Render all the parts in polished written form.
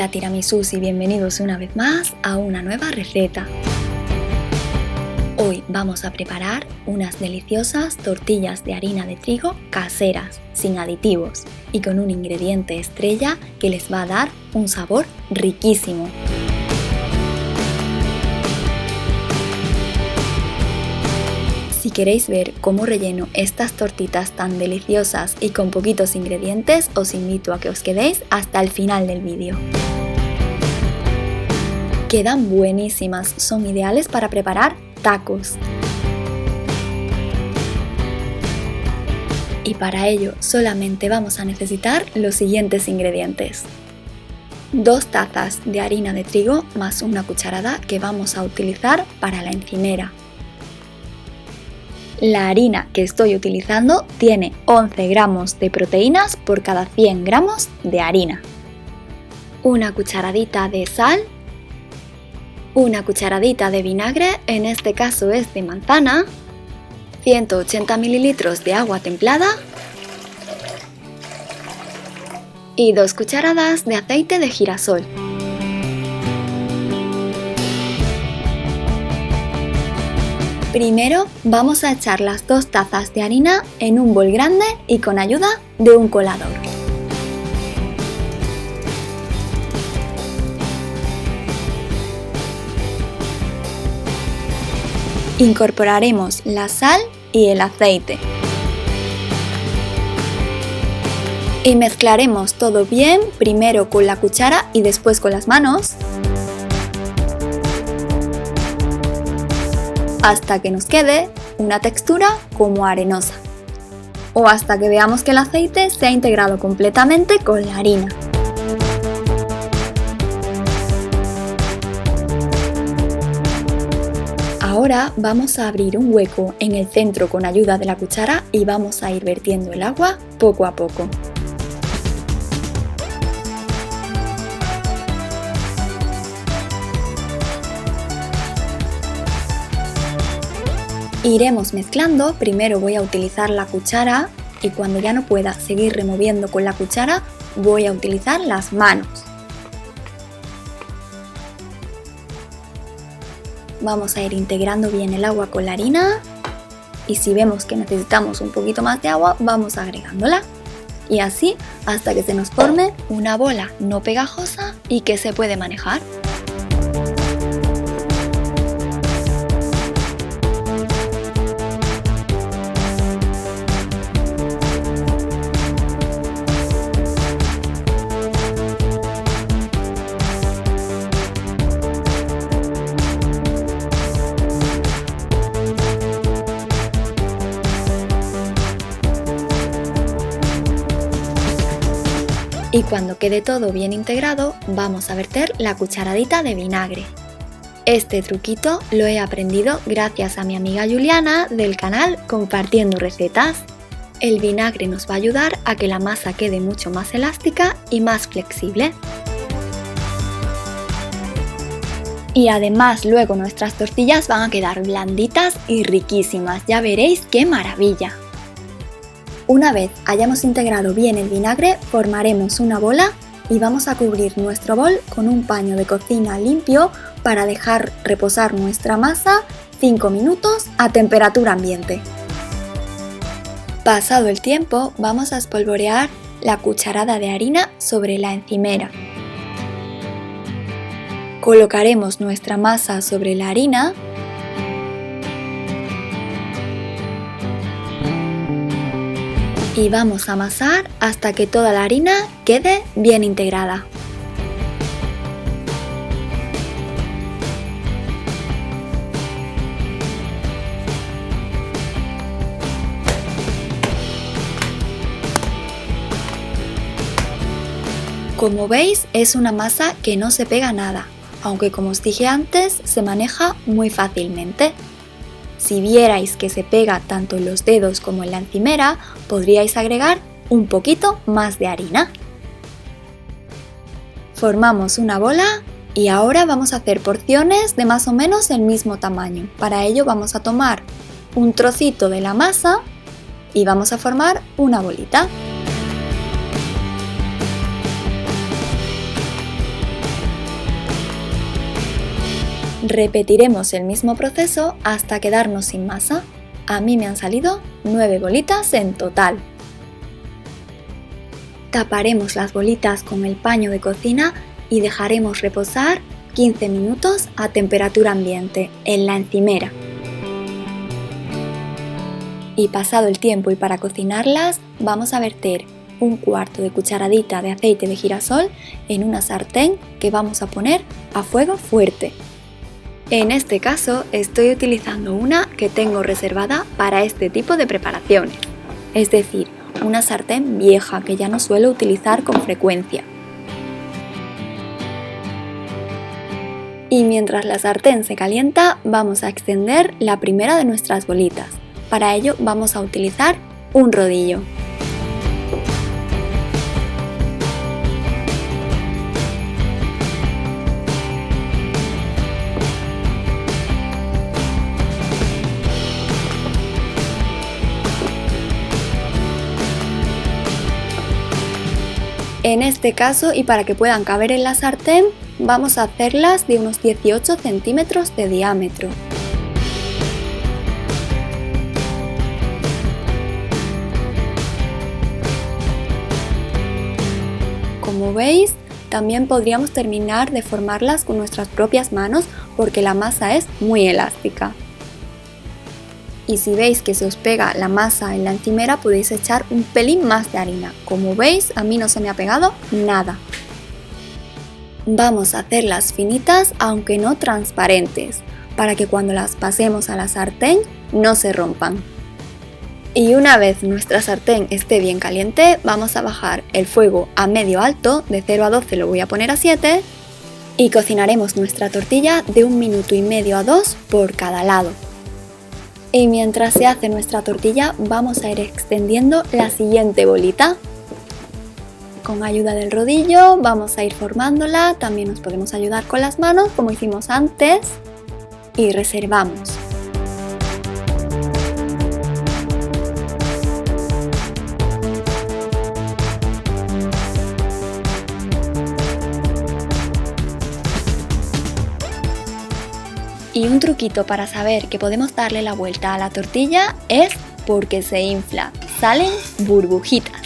Hola tiramisús y bienvenidos una vez más a una nueva receta. Hoy vamos a preparar unas deliciosas tortillas de harina de trigo caseras, sin aditivos y con un ingrediente estrella que les va a dar un sabor riquísimo. Si queréis ver cómo relleno estas tortitas tan deliciosas y con poquitos ingredientes, os invito a que os quedéis hasta el final del vídeo. Quedan buenísimas, son ideales para preparar tacos. Y para ello solamente vamos a necesitar los siguientes ingredientes. 2 tazas de harina de trigo más una cucharada que vamos a utilizar para la encimera. La harina que estoy utilizando tiene 11 gramos de proteínas por cada 100 gramos de harina. Una cucharadita de sal. Una cucharadita de vinagre, en este caso es de manzana. 180 mililitros de agua templada. Y 2 cucharadas de aceite de girasol. Primero vamos a echar las 2 tazas de harina en un bol grande y con ayuda de un colador. Incorporaremos la sal y el aceite. Y mezclaremos todo bien, primero con la cuchara y después con las manos, hasta que nos quede una textura como arenosa o hasta que veamos que el aceite se ha integrado completamente con la harina. Ahora vamos a abrir un hueco en el centro con ayuda de la cuchara y vamos a ir vertiendo el agua poco a poco. Iremos mezclando, primero voy a utilizar la cuchara y cuando ya no pueda seguir removiendo con la cuchara voy a utilizar las manos. Vamos a ir integrando bien el agua con la harina y si vemos que necesitamos un poquito más de agua vamos agregándola y así hasta que se nos forme una bola no pegajosa y que se puede manejar. Y cuando quede todo bien integrado, vamos a verter la cucharadita de vinagre. Este truquito lo he aprendido gracias a mi amiga Juliana del canal Compartiendo Recetas. El vinagre nos va a ayudar a que la masa quede mucho más elástica y más flexible. Y además luego nuestras tortillas van a quedar blanditas y riquísimas, ya veréis qué maravilla. Una vez hayamos integrado bien el vinagre, formaremos una bola y vamos a cubrir nuestro bol con un paño de cocina limpio para dejar reposar nuestra masa 5 minutos a temperatura ambiente. Pasado el tiempo, vamos a espolvorear la cucharada de harina sobre la encimera. Colocaremos nuestra masa sobre la harina y vamos a amasar hasta que toda la harina quede bien integrada. Como veis, es una masa que no se pega nada, aunque como os dije antes, se maneja muy fácilmente. Si vierais que se pega tanto en los dedos como en la encimera, podríais agregar un poquito más de harina. Formamos una bola y ahora vamos a hacer porciones de más o menos el mismo tamaño. Para ello vamos a tomar un trocito de la masa y vamos a formar una bolita. Repetiremos el mismo proceso hasta quedarnos sin masa. A mí me han salido 9 bolitas en total. Taparemos las bolitas con el paño de cocina y dejaremos reposar 15 minutos a temperatura ambiente en la encimera. Y pasado el tiempo y para cocinarlas, vamos a verter un cuarto de cucharadita de aceite de girasol en una sartén que vamos a poner a fuego fuerte. En este caso estoy utilizando una que tengo reservada para este tipo de preparaciones, es decir, una sartén vieja que ya no suelo utilizar con frecuencia. Y mientras la sartén se calienta, vamos a extender la primera de nuestras bolitas. Para ello vamos a utilizar un rodillo. En este caso, y para que puedan caber en la sartén, vamos a hacerlas de unos 18 centímetros de diámetro. Como veis, también podríamos terminar de formarlas con nuestras propias manos porque la masa es muy elástica. Y si veis que se os pega la masa en la encimera, podéis echar un pelín más de harina. Como veis, a mí no se me ha pegado nada. Vamos a hacerlas finitas, aunque no transparentes, para que cuando las pasemos a la sartén no se rompan. Y una vez nuestra sartén esté bien caliente, vamos a bajar el fuego a medio alto, de 0 a 12 lo voy a poner a 7, y cocinaremos nuestra tortilla de 1 minuto y medio a 2 por cada lado. Y mientras se hace nuestra tortilla, vamos a ir extendiendo la siguiente bolita. Con ayuda del rodillo vamos a ir formándola, también nos podemos ayudar con las manos como hicimos antes y reservamos. Y un truquito para saber que podemos darle la vuelta a la tortilla es porque se infla, salen burbujitas.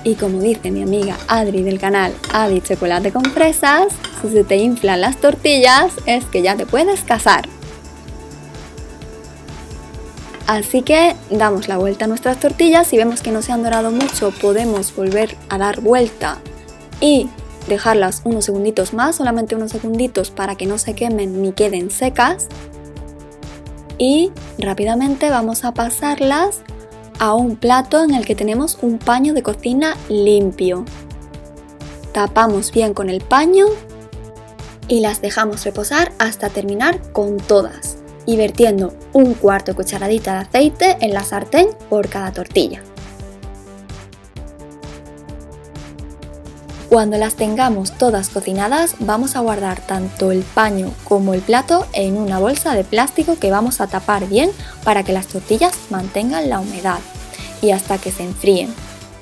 Y como dice mi amiga Adri del canal Adi Chocolate con Fresas, si se te inflan las tortillas es que ya te puedes casar. Así que damos la vuelta a nuestras tortillas, si vemos que no se han dorado mucho podemos volver a dar vuelta y dejarlas unos segunditos más, solamente unos segunditos para que no se quemen ni queden secas. Y rápidamente vamos a pasarlas a un plato en el que tenemos un paño de cocina limpio. Tapamos bien con el paño y las dejamos reposar hasta terminar con todas y vertiendo un cuarto de cucharadita de aceite en la sartén por cada tortilla. Cuando las tengamos todas cocinadas, vamos a guardar tanto el paño como el plato en una bolsa de plástico que vamos a tapar bien para que las tortillas mantengan la humedad y hasta que se enfríen.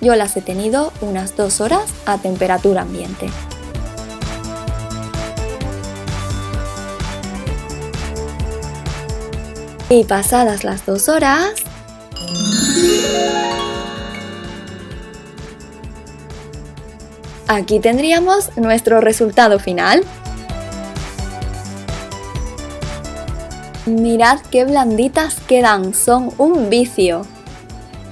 Yo las he tenido unas 2 horas a temperatura ambiente. Y pasadas las 2 horas, aquí tendríamos nuestro resultado final. Mirad qué blanditas quedan, son un vicio.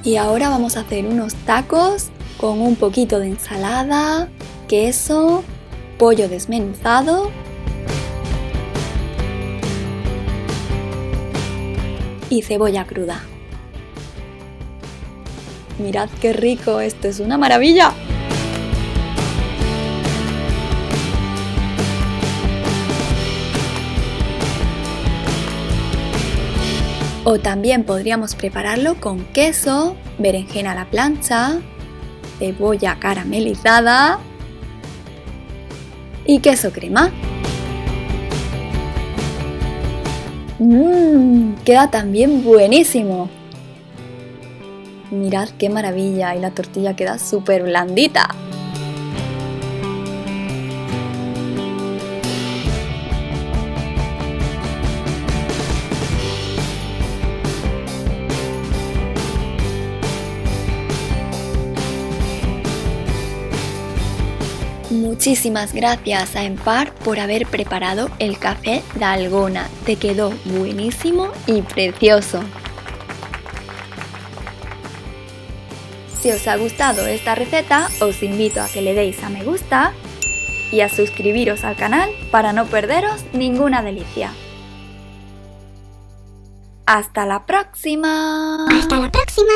Y ahora vamos a hacer unos tacos con un poquito de ensalada, queso, pollo desmenuzado y cebolla cruda. Mirad qué rico, esto es una maravilla. O también podríamos prepararlo con queso, berenjena a la plancha, cebolla caramelizada y queso crema. Queda también buenísimo. Mirad qué maravilla y la tortilla queda súper blandita. Muchísimas gracias a Empar por haber preparado el café Dalgona. Te quedó buenísimo y precioso. Si os ha gustado esta receta, os invito a que le deis a me gusta y a suscribiros al canal para no perderos ninguna delicia. ¡Hasta la próxima! ¡Hasta la próxima!